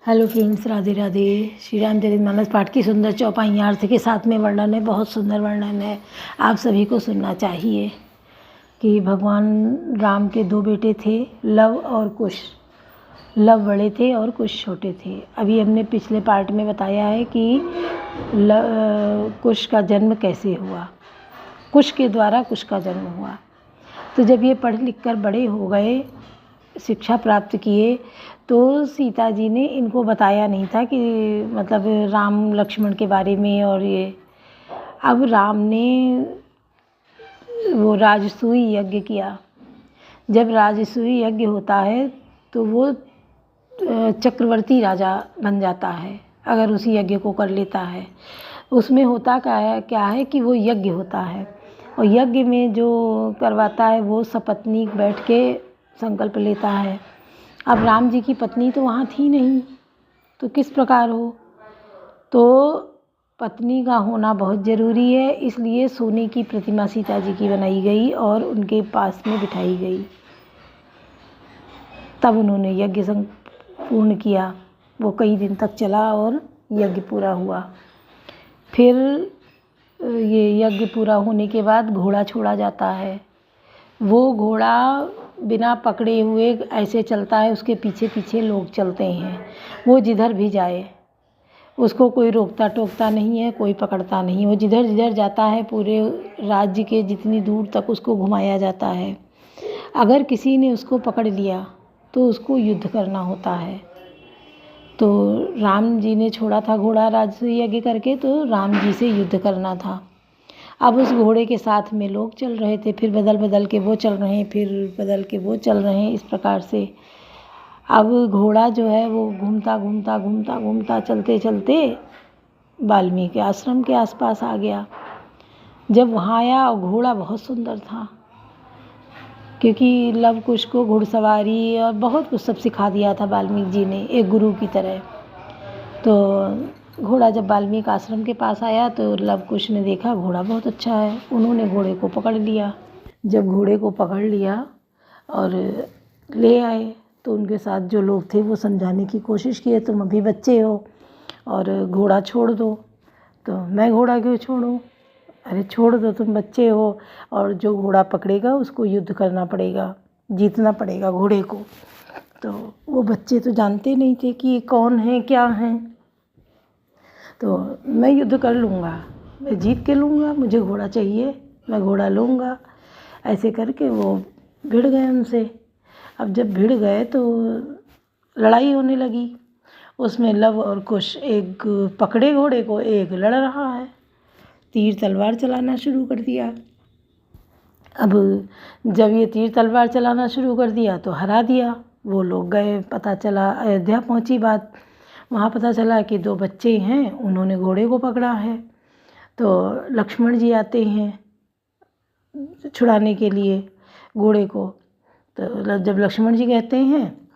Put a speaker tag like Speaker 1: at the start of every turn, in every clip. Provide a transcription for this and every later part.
Speaker 1: Hello friends, Radhe Radhe. Shri Ramcharitmanas पाठ की सुंदर चौपाई अर्थ के साथ में वर्णन है, बहुत सुंदर वर्णन है। आप सभी को सुनना चाहिए कि भगवान राम के दो बेटे थे, लव और कुश। लव बड़े थे और कुश छोटे थे। अभी हमने पिछले पार्ट में बताया है कि कुश का जन्म कैसे हुआ, कुश के द्वारा कुश का जन्म हुआ। तो जब ये पढ़ लिख कर बड़े हो गए, शिक्षा प्राप्त किए, तो सीता जी ने इनको बताया नहीं था कि मतलब राम लक्ष्मण के बारे में। और ये अब राम ने वो राजसूय यज्ञ किया। जब राजसूय यज्ञ होता है तो वो चक्रवर्ती राजा बन जाता है, अगर उसी यज्ञ को कर लेता है। उसमें होता क्या है कि वो यज्ञ होता है, और यज्ञ में जो करवाता है वो सपत्नीक बैठ के संकल्प लेता है। अब राम जी की पत्नी तो वहाँ थी नहीं, तो किस प्रकार हो। तो पत्नी का होना बहुत ज़रूरी है, इसलिए सोने की प्रतिमा सीता जी की बनाई गई और उनके पास में बिठाई गई। तब उन्होंने यज्ञ पूर्ण किया। वो कई दिन तक चला और यज्ञ पूरा हुआ। फिर ये यज्ञ पूरा होने के बाद घोड़ा छोड़ा जाता है। वो घोड़ा बिना पकड़े हुए ऐसे चलता है, उसके पीछे पीछे लोग चलते हैं। वो जिधर भी जाए उसको कोई रोकता टोकता नहीं है, कोई पकड़ता नहीं। वो जिधर जिधर जाता है पूरे राज्य के जितनी दूर तक उसको घुमाया जाता है। अगर किसी ने उसको पकड़ लिया तो उसको युद्ध करना होता है। तो राम जी ने छोड़ा था घोड़ा राजसूय यज्ञ करके, तो राम जी से युद्ध करना था। अब उस घोड़े के साथ में लोग चल रहे थे, फिर बदल बदल के वो चल रहे हैं, फिर बदल के वो चल रहे हैं, इस प्रकार से। अब घोड़ा जो है वो घूमता घूमता घूमता घूमता चलते चलते वाल्मीकि आश्रम के आसपास आ गया। जब वहाँ आया, घोड़ा बहुत सुंदर था, क्योंकि लव कुश को घुड़सवारी और बहुत कुछ सब सिखा दिया था वाल्मीकि जी ने, एक गुरु की तरह। तो घोड़ा जब वाल्मीकि आश्रम के पास आया तो लव कुश ने देखा घोड़ा बहुत अच्छा है, उन्होंने घोड़े को पकड़ लिया। जब घोड़े को पकड़ लिया और ले आए, तो उनके साथ जो लोग थे वो समझाने की कोशिश किए, तुम अभी बच्चे हो और घोड़ा छोड़ दो। तो मैं घोड़ा क्यों छोड़ूं? अरे छोड़ दो, तुम बच्चे हो, और जो घोड़ा पकड़ेगा उसको युद्ध करना पड़ेगा, जीतना पड़ेगा घोड़े को। तो वो बच्चे तो जानते नहीं थे कि ये कौन है, क्या है। तो मैं युद्ध कर लूँगा, मैं जीत के लूँगा, मुझे घोड़ा चाहिए, मैं घोड़ा लूँगा। ऐसे करके वो भिड़ गए उनसे। अब जब भिड़ गए तो लड़ाई होने लगी। उसमें लव और कुश, एक पकड़े घोड़े को, एक लड़ रहा है, तीर तलवार चलाना शुरू कर दिया। अब जब ये तीर तलवार चलाना शुरू कर दिया तो हरा दिया। वो लोग गए, पता चला अयोध्या पहुंची बात। वहाँ पता चला कि दो बच्चे हैं, उन्होंने घोड़े को पकड़ा है। तो लक्ष्मण जी आते हैं छुड़ाने के लिए घोड़े को। तो जब लक्ष्मण जी कहते हैं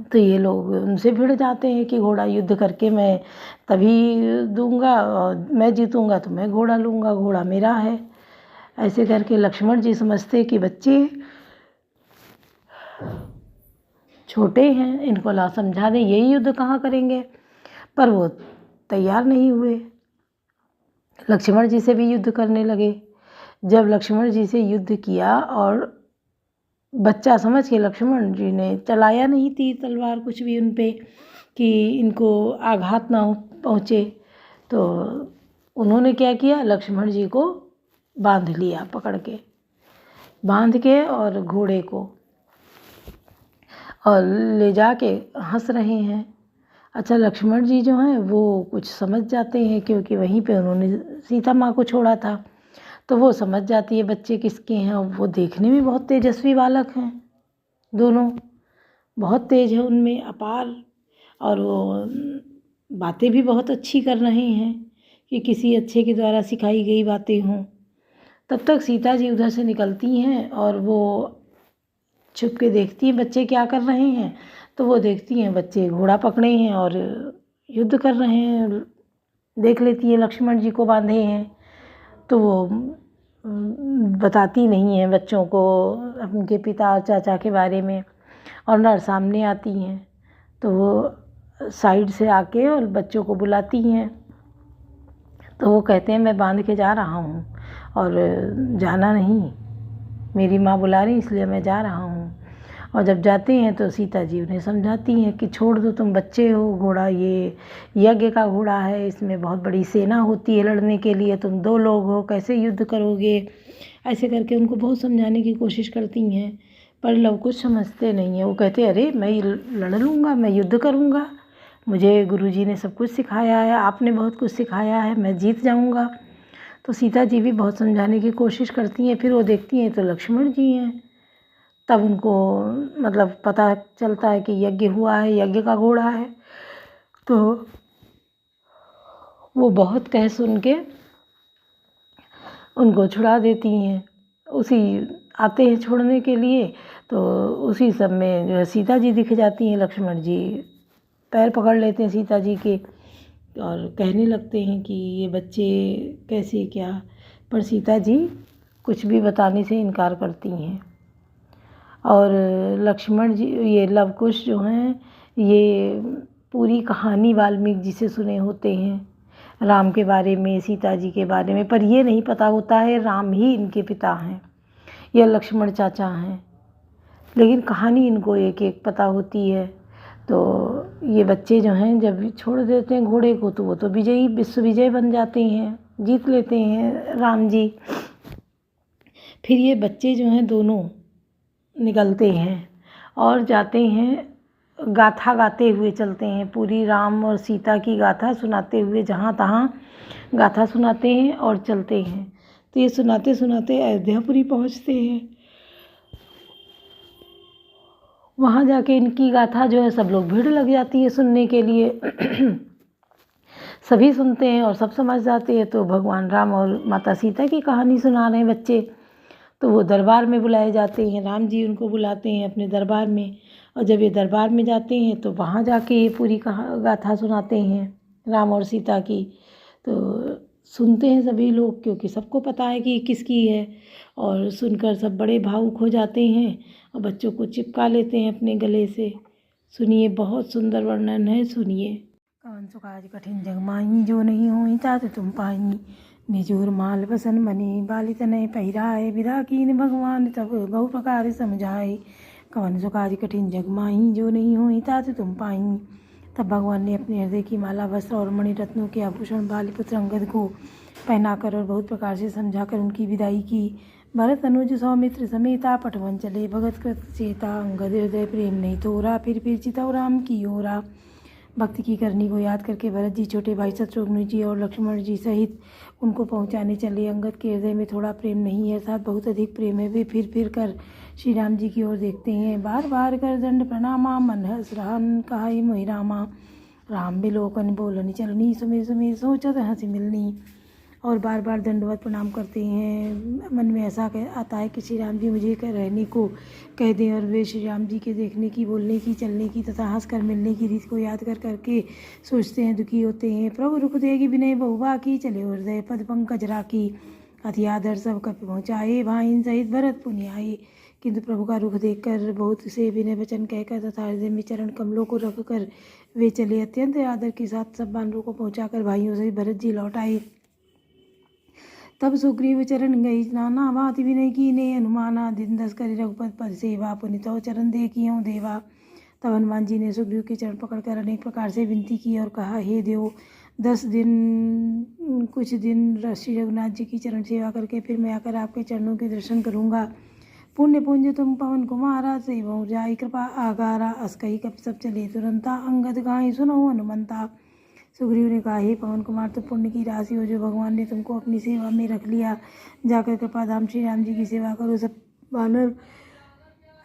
Speaker 1: तो ये लोग उनसे भिड़ जाते हैं कि घोड़ा युद्ध करके मैं तभी दूंगा, और मैं जीतूंगा तो मैं घोड़ा लूँगा, घोड़ा मेरा है। ऐसे करके लक्ष्मण जी समझते कि बच्चे छोटे हैं, इनको ला समझा दें, यही युद्ध कहाँ करेंगे। पर वो तैयार नहीं हुए, लक्ष्मण जी से भी युद्ध करने लगे। जब लक्ष्मण जी से युद्ध किया और बच्चा समझ के लक्ष्मण जी ने चलाया नहीं तीर तलवार कुछ भी उन पे, कि इनको आघात ना पहुँचे। तो उन्होंने क्या किया, लक्ष्मण जी को बांध लिया, पकड़ के बांध के, और घोड़े को और ले जाके हंस रहे हैं। अच्छा, लक्ष्मण जी जो हैं वो कुछ समझ जाते हैं, क्योंकि वहीं पे उन्होंने सीता माँ को छोड़ा था। तो वो समझ जाती है बच्चे किसके हैं। और वो देखने में बहुत तेजस्वी बालक हैं, दोनों बहुत तेज है उनमें, अपार। और वो बातें भी बहुत अच्छी कर रहे हैं, कि किसी अच्छे के द्वारा सिखाई गई बातें हों। तब तक सीता जी उधर से निकलती हैं और वो छुप के देखती हैं बच्चे क्या कर रहे हैं। तो वो देखती हैं बच्चे घोड़ा पकड़े हैं और युद्ध कर रहे हैं। देख लेती है लक्ष्मण जी को बांधे हैं, तो वो बताती नहीं है बच्चों को उनके पिता और चाचा के बारे में। और नर सामने आती हैं तो वो साइड से आके और बच्चों को बुलाती हैं। तो वो कहते हैं मैं बांध के जा रहा हूँ और जाना नहीं, मेरी माँ बुला रही इसलिए मैं जा रहा हूँ। और जब जाते हैं तो सीता जी उन्हें समझाती हैं कि छोड़ दो, तुम बच्चे हो, घोड़ा ये यज्ञ का घोड़ा है, इसमें बहुत बड़ी सेना होती है लड़ने के लिए, तुम 2 लोग हो, कैसे युद्ध करोगे। ऐसे करके उनको बहुत समझाने की कोशिश करती हैं, पर लव कुछ समझते नहीं हैं। वो कहते अरे मैं लड़ लूँगा, मैं युद्ध करूँगा, मुझे गुरुजी ने सब कुछ सिखाया है, आपने बहुत कुछ सिखाया है, मैं जीत जाऊँगा। तो सीता जी भी बहुत समझाने की कोशिश करती हैं। फिर वो देखती हैं तो लक्ष्मण जी हैं। तब उनको मतलब पता चलता है कि यज्ञ हुआ है, यज्ञ का घोड़ा है। तो वो बहुत कह सुन के उनको छुड़ा देती हैं। उसी आते हैं छोड़ने के लिए, तो उसी समय जो है सीता जी दिख जाती हैं। लक्ष्मण जी पैर पकड़ लेते हैं सीता जी के और कहने लगते हैं कि ये बच्चे कैसे क्या, पर सीता जी कुछ भी बताने से इनकार करती हैं। और लक्ष्मण जी, ये लव कुश जो हैं, ये पूरी कहानी वाल्मीकि जी से सुने होते हैं, राम के बारे में, सीता जी के बारे में, पर ये नहीं पता होता है राम ही इनके पिता हैं या लक्ष्मण चाचा हैं, लेकिन कहानी इनको एक एक पता होती है। तो ये बच्चे जो हैं जब छोड़ देते हैं घोड़े को तो वो तो विजयी, विश्व विजय बन जाते हैं, जीत लेते हैं राम जी। फिर ये बच्चे जो हैं दोनों निकलते हैं और जाते हैं, गाथा गाते हुए चलते हैं, पूरी राम और सीता की गाथा सुनाते हुए, जहाँ तहाँ गाथा सुनाते हैं और चलते हैं। तो ये सुनाते सुनाते अयोध्यापुरी पहुँचते हैं। वहाँ जाके इनकी गाथा जो है सब लोग भीड़ लग जाती है सुनने के लिए। सभी सुनते हैं और सब समझ जाते हैं। तो भगवान राम और माता सीता की कहानी सुना रहे हैं बच्चे। तो वो दरबार में बुलाए जाते हैं, राम जी उनको बुलाते हैं अपने दरबार में। और जब ये दरबार में जाते हैं तो वहाँ जाके ये पूरी गाथा सुनाते हैं राम और सीता की। तो सुनते हैं सभी लोग, क्योंकि सबको पता है कि ये किसकी है, और सुनकर सब बड़े भावुक हो जाते हैं और बच्चों को चिपका लेते हैं अपने गले से। सुनिए, बहुत सुंदर वर्णन है, सुनिए। कवन सो काज कठिन जग माही, जो नहीं होई तात तुम पाई, निजूर माल बसन मनी, बाली तनय पहिराए, विदा कीन भगवान तब बहु प्रकार समझाए। कवन सो काज कठिन जग माही, जो नहीं होई तात तुम पाई। तब भगवान ने अपने हृदय की माला, वस्त्र और मणि रत्नों के आभूषण बालीपुत्र अंगद को पहनाकर और बहुत प्रकार से समझाकर उनकी विदाई की। भरत अनुज सौमित्र समेता पटवन चले, भगत कृत चेता, अंगद हृदय प्रेम नहीं तोरा, फिर चितौ राम की ओरा। भक्ति की करनी को याद करके भरत जी छोटे भाई शत्रुघ्न जी और लक्ष्मण जी सहित उनको पहुंचाने चले। अंगद के हृदय में थोड़ा प्रेम नहीं है, अर्थात बहुत अधिक प्रेम है। वे फिर कर श्री राम जी की ओर देखते हैं। बार बार कर दंड प्रणामा, मन हस रहन कहाई मोहि रामा। राम बिलोकन बोलनी चलनी, सुमेर सुमेर सोचत हंसी मिलनी। और बार बार दंडवत प्रणाम करते हैं। मन में ऐसा आता है कि श्री राम जी मुझे रहने को कह दें, और वे श्री राम जी के देखने की, बोलने की, चलने की तथा हंस कर मिलने की रीत को याद कर करके सोचते हैं, दुखी होते हैं। प्रभु रुख देगी विनय बहुबा की, चले हृदय पद पंकज राखी। अति आदर सब कपि पहुँचाए, भाइन सहित भरत पुनि आए। किंतु प्रभु का रुख देखकर बहुत से विनय वचन कहकर तथा हृदय में चरण कमलों को रख कर वे चले। अत्यंत आदर के साथ सब बानरों को पहुँचाकर भाइयों सहित भरत जी लौट आए। तब सुग्रीव चरण गई नाना बात विनय कीने, हनुमाना दिन 10 करि रघुपति पद सेवा, पुनितौ चरण देखियों देवा। तब हनुमान जी ने सुग्रीव के चरण पकड़कर अनेक प्रकार से विनती की और कहा, हे देव, 10 दिन कुछ दिन श्री रघुनाथ जी की चरण सेवा करके फिर मैं आकर आपके चरणों के दर्शन करूँगा। पुण्य पुंज तुम पवन कुमारा, सेवौ जाई कृपा आगारा। अस कही कप सब चले तुरंता, अंगद गाय सुनो हनुमंता। सुग्रीव ने कहा, हे पवन कुमार, तो पुण्य की राशि हो जो भगवान ने तुमको अपनी सेवा में रख लिया। जाकर कृपा धाम श्री राम जी की सेवा करो। सब वानर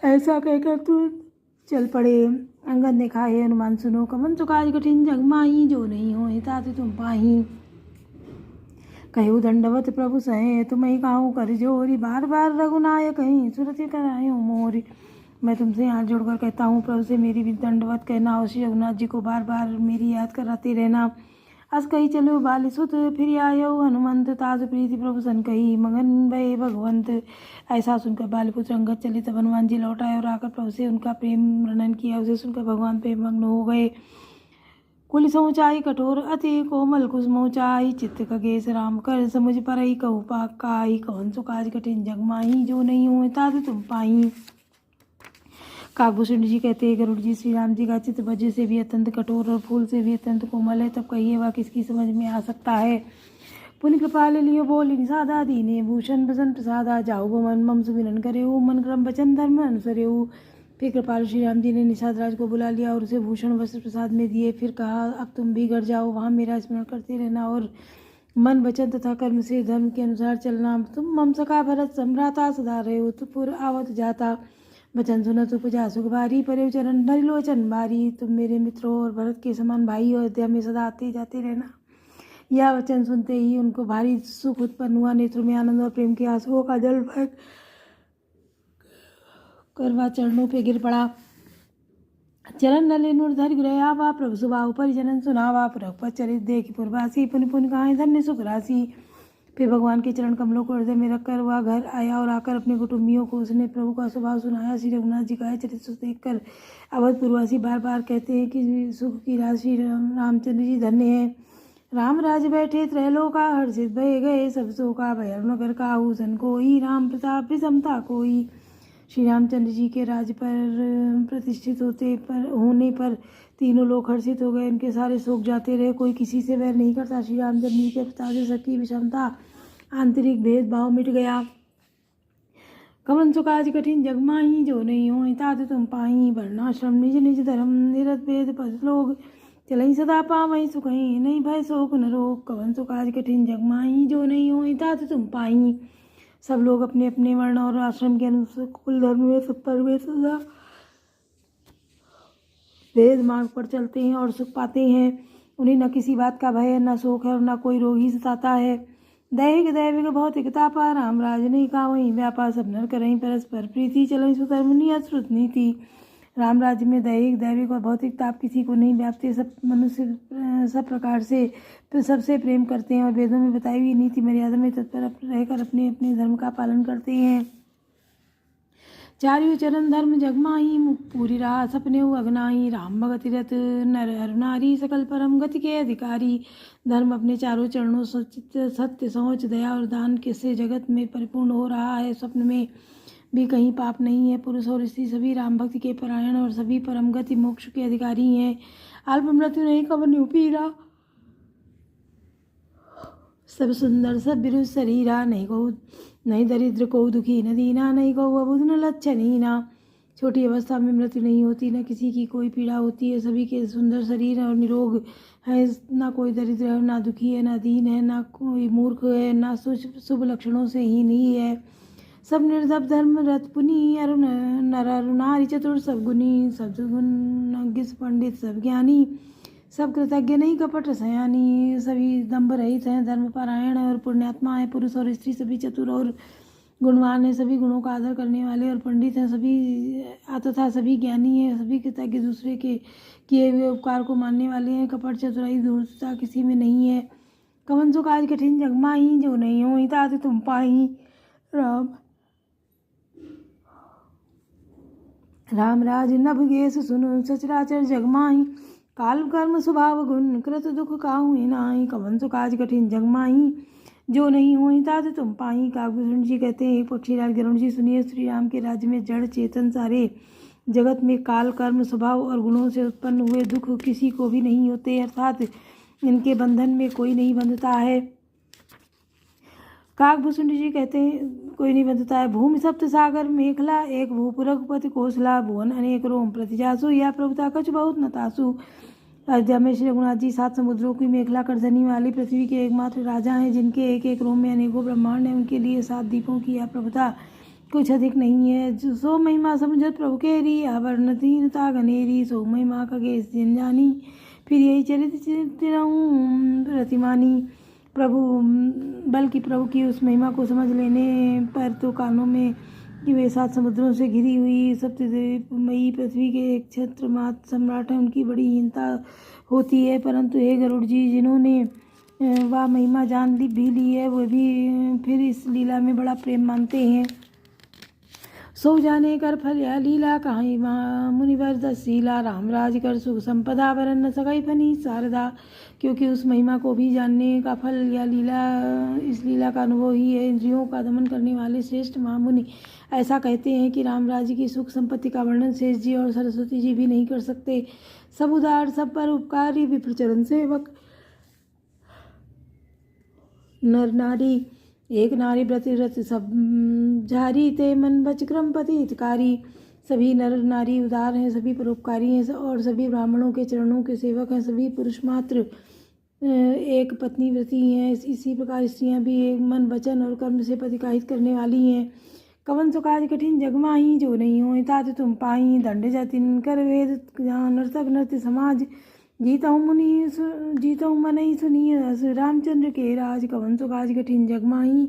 Speaker 1: ऐसा कहकर तुरंत चल पड़े। अंगद ने कहा, हे हनुमान सुनो, कवन सो काज कठिन जग माही, जो नहीं होई तात तुम पाही। कहु दंडवत प्रभु सहे, तुम्हें काहू कर जोरी, बार बार रघुनायक कहीं सुरति करायो मोरी। मैं तुमसे हाथ जोड़कर कहता हूँ, प्रभु से मेरी भी दंडवत कहना और श्री रघुनाथ जी को बार बार मेरी याद कराते रहना। अस कही चलो बाली सुत, फिर आयो हनुमंत, ताज प्रीति प्रभु सन कही, मगन भय भगवंत। ऐसा सुनकर बालीपुत्र अंगद चले। तब हनुमान जी लौट आए और आकर प्रभु से उनका प्रेम वर्णन किया। उसे सुनकर भगवान प्रेम मग्न हो गए। कुल सोचाई कठोर अति कोमल कुसमोचाई चित्त खगेश राम कर समुझ परई कहु पाकाई कौन सो काज कठिन जग माही जो नहीं हुए तात तुम पाई। काकभूषण जी कहते हैं गरुड़ जी श्री राम जी का चित्त वज्र से भी अत्यंत कठोर और फूल से भी अत्यंत कोमल है, तब कहिए वह किसकी समझ में आ सकता है। पुण्य कृपाल लियो बोल निषादा दीने भूषण भसन प्रसादा जाऊ मन मम सुमिरन करे मन क्रम वचन धर्म अनुसरे। फिर कृपाल श्री राम जी ने निषाद राज को बुला लिया और उसे भूषण वस्त्र प्रसाद में दिए। फिर कहा अब तुम भी घर जाओ, वहाँ मेरा स्मरण करते रहना और मन वचन तथा कर्म से धर्म के अनुसार चलना। तुम मम सखा भरत सम्भ्राता सदा रहे हो, पुर आवत जाता वचन सुनत उपजा सुख भारी परे चरण भरि लोचन बारी। तुम मेरे मित्रों और भरत के समान भाई और अयोध्या में सदा आते जाते रहना। यह वचन सुनते ही उनको भारी सुख उत्पन्न हुआ। नेत्रों में आनंद और प्रेम के आंसुओं का जल फेंक करवा चरणों पे गिर पड़ा। चरण नले धर गृह वा प्रभु सुबाहु परिजनन सुनावा रघुपत चरित देख पुरवासी पुन पुन कहाए धन्य सुख राशि। फिर भगवान के चरण कमलों को हृदय में रखकर वह घर आया और आकर अपने कुटुंबियों को उसने प्रभु का स्वभाव सुनाया। श्री रघुनाथ जी का चरित्र देखकर अवधपुरवासी बार बार कहते हैं कि सुख की राशि रामचंद्र जी धन्य है। राम राज बैठे त्रैलोका हर्षित भय गए सब शोका भय नगर काहू सन कोई राम प्रताप समता कोई। श्री रामचंद्र जी के राज पर प्रतिष्ठित होने पर तीनों लोग हर्षित हो गए। इनके सारे शोक जाते रहे, कोई किसी से वैर नहीं करता। श्री रामचंद्र जी के प्रताप से सखी विषमता आंतरिक भेदभाव मिट गया। कवन सो काज कठिन जग माही जो नहीं हो तात तुम पाही। वर्णाश्रम निज निज धर्म निरत भेद पद लोग चलई सदा पावई सुखई नहीं भय शोक न रोग। कवन सो काज कठिन जग माही जो नहीं हो तात तुम पाही। सब लोग अपने अपने वर्ण और आश्रम के अनुसार कुल धर्म में सब पर वे सदा वेद मार्ग पर चलते हैं और सुख पाते हैं। उन्हें न किसी बात का भय है, न शोक है और न कोई रोग ही सताता है। दैहिक दैविक भौतिक तापा राम राज नहीं का वहीं व्यापार सब नर करें परस्पर प्रीति चलें सुधर्मनी अश्रुत नीति। राम राज्य में दैहिक दैविक और भौतिक ताप किसी को नहीं व्यापते। सब मनुष्य सब प्रकार से सबसे प्रेम करते हैं और वेदों में बताई हुई नीति मर्यादा में तत्पर रहकर अपने अपने धर्म का पालन करते हैं। चार्यु चरण धर्म जगमाही पूरी राह सपने अगनाही। राम भगति रत नर हर नारी सकल परम गति के अधिकारी। धर्म अपने चारों चरणों सत्य सोच दया और दान के से जगत में परिपूर्ण हो रहा है। स्वप्न में भी कहीं पाप नहीं है। पुरुष और स्त्री सभी राम भक्ति के परायण और सभी परम गति मोक्ष के अधिकारी हैं। अल्प मृत्यु नहीं कवन पीरा सब सुंदर सब बिरु शरीरा। नहीं दरिद्र को दुखी न दीना नहीं को अबुध न लच्छनीना। छोटी अवस्था में मृत्यु नहीं होती, न किसी की कोई पीड़ा होती है। सभी के सुंदर शरीर और निरोग है, ना कोई दरिद्र है, ना दुखी है, ना दीन है, ना कोई मूर्ख है, ना शुभ लक्षणों से हीन ही है। सब निर्धप धर्म रथ पुनि अरुण नर अरुणारी चतुर सब गुनी सब गुण पंडित सब ज्ञानी। सब कृतज्ञ नहीं कपट सयानी। सभी दम्भ रहित हैं, धर्म परायण और पुण्यात्मा है। पुरुष और स्त्री सभी चतुर और गुणवान है, सभी गुणों का आदर करने वाले और पंडित हैं। सभी तथा सभी ज्ञानी है। सभी कृतज्ञ दूसरे के किए हुए उपकार को मानने वाले हैं। कपट चतुराई धूर्तता किसी में नहीं है। कवन सो काज कठिन जग माही जो नहीं हो तात तुम पाही। राम राज नभ गेस सुनो सचराचर जग माही। काल कर्म स्वभाव गुण कृत दुख काहू नाही। कवन सो काज कठिन जग माही जो नहीं होई तात तुम पाही। काकभूषण जी कहते हैं पक्षीराज गरुड़ जी सुनिए, श्री राम के राज्य में जड़ चेतन सारे जगत में काल कर्म स्वभाव और गुणों से उत्पन्न हुए दुख किसी को भी नहीं होते, अर्थात इनके बंधन में कोई नहीं बंधता है। काकभूषण जी कहते हैं कोई नहीं बंधता है। भूमि सप्त सागर मेखला एक भूप रघुपति कौशला। भुवन अनेक रोम प्रतिजासु या प्रभुता कछ बहुत नतासु। अयोध्या में श्री रघुनाथ जी 7 समुद्रों की मेखला कर धनी वाली पृथ्वी के एकमात्र राजा हैं, जिनके एक एक रोम में अनेकों ब्रह्मांड हैं। उनके लिए 7 दीपों की यह प्रभुता कुछ अधिक नहीं है। सो महिमा समझत प्रभु केरी आवर्णतीनता गनेरी। सो महिमा खगेश जिन जानी फिर यही चरित्र प्रतिमानी। बल्कि प्रभु की उस महिमा को समझ लेने पर तो कानों में कि वे 7 समुद्रों से घिरी हुई सप्तद्वीपमयी पृथ्वी के एक छत्र मात्र सम्राट है, उनकी बड़ी हीनता होती है। परंतु हे गरुड़ जी, जिन्होंने वह महिमा जान भी ली है, वो भी फिर इस लीला में बड़ा प्रेम मानते हैं। सो जाने कर फल यह लीला कहीं मुनिवर दशीला राम राज कर सुख संपदा वरन न सकई फनी शारदा। क्योंकि उस महिमा को भी जानने का फल या लीला, इस लीला का अनुभव ही है। इंद्रियों का दमन करने वाले श्रेष्ठ महामुनि ऐसा कहते हैं कि राम राज्य की सुख संपत्ति का वर्णन शेष जी और सरस्वती जी भी नहीं कर सकते। सब उदार, सब पर उपकारी, विप्रचरण सेवक, नर नारी, एक नारी व्रत सब झारी, ते मन बच क्रम पति हितकारी। सभी नर नारी उदार हैं, सभी परोपकारी हैं और सभी ब्राह्मणों के चरणों के सेवक हैं। सभी पुरुष मात्र एक पत्नी व्रती हैं। इसी प्रकार स्त्रियां भी एक मन, वचन और कर्म से पति का हित करने वाली हैं। कवन सो काज कठिन जग माही, जो नहीं हो तात तुम पाई। दंड जतिन कर वेद जहाँ नर्तक नृत्य समाज, जीता हूँ मनई सुनिए रामचंद्र के राज। कवन सो काज कठिन जग माही,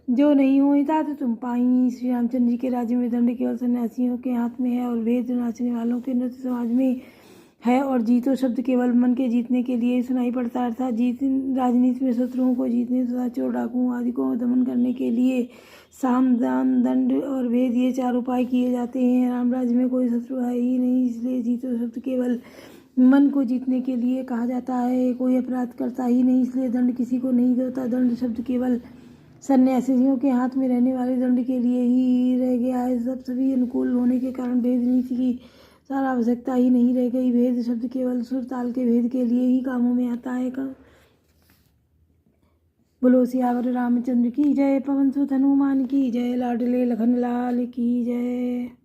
Speaker 1: जो नहीं हो तात तुम पाई। श्री रामचंद्र जी के राज्य में दंड केवल सन्यासियों के हाथ में है और वेद नाचने वालों के नृत्य समाज में है। और जीतो शब्द केवल मन के जीतने के लिए सुनाई पड़ता है, अर्थात राजनीति में शत्रुओं को जीतने तथा चोर डाकुओं आदि को दमन करने के लिए साम दान दंड और वेद ये 4 उपाय किए जाते हैं। राम राज्य में कोई शत्रु है ही नहीं, इसलिए जीतो शब्द केवल मन को जीतने के लिए कहा जाता है। कोई अपराध करता ही नहीं, इसलिए दंड किसी को नहीं देता। दंड शब्द केवल सन्यासियों के हाथ में रहने वाले दंड के लिए ही रह गया है। सभी अनुकूल होने के कारण भेद नीति की सारा आवश्यकता ही नहीं रह गई। भेद शब्द केवल सुर ताल के भेद के लिए ही कामों में आता है। बोलो सियावर रामचंद्र की जय, पवन सुत हनुमान की जय, लाडले लखन लाल की जय।